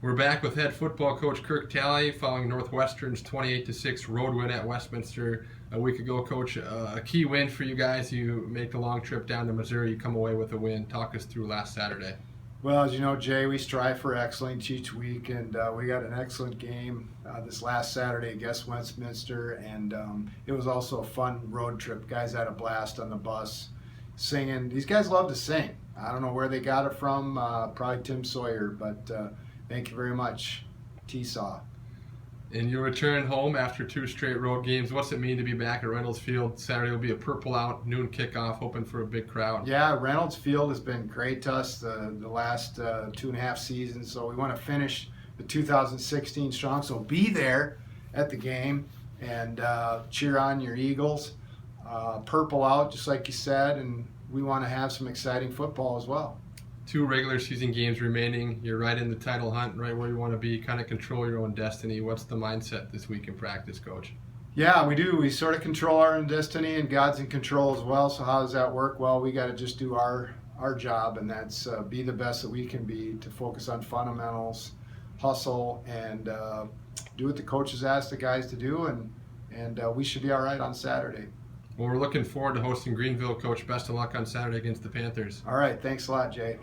We're back with head football coach Kirk Talley following Northwestern's 28-6 road win at Westminster a week ago. Coach, a key win for you guys. You make the long trip down to Missouri. You come away with a win. Talk us through last Saturday. Well, as you know, Jay, we strive for excellence each week, and we got an excellent game this last Saturday against Westminster, and it was also a fun road trip. Guys had a blast on the bus singing. These guys love to sing. I don't know where they got it from, probably Tim Sawyer, but thank you very much, T-Saw. And you return home after two straight road games. What's it mean to be back at Reynolds Field? Saturday will be a purple out, noon kickoff, hoping for a big crowd. Yeah, Reynolds Field has been great to us the last 2.5 seasons, so we want to finish the 2016 strong. So be there at the game and cheer on your Eagles. Purple out, just like you said, and we want to have some exciting football as well. Two regular season games remaining. You're right in the title hunt, right where you want to be, kind of control your own destiny. What's the mindset this week in practice, Coach? Yeah, we do. We sort of control our own destiny, and God's in control as well. So how does that work? Well, we got to just do our job, and that's be the best that we can be, to focus on fundamentals, hustle, and do what the coaches ask the guys to do, and we should be all right on Saturday. Well, we're looking forward to hosting Greenville, Coach. Best of luck on Saturday against the Panthers. All right. Thanks a lot, Jay.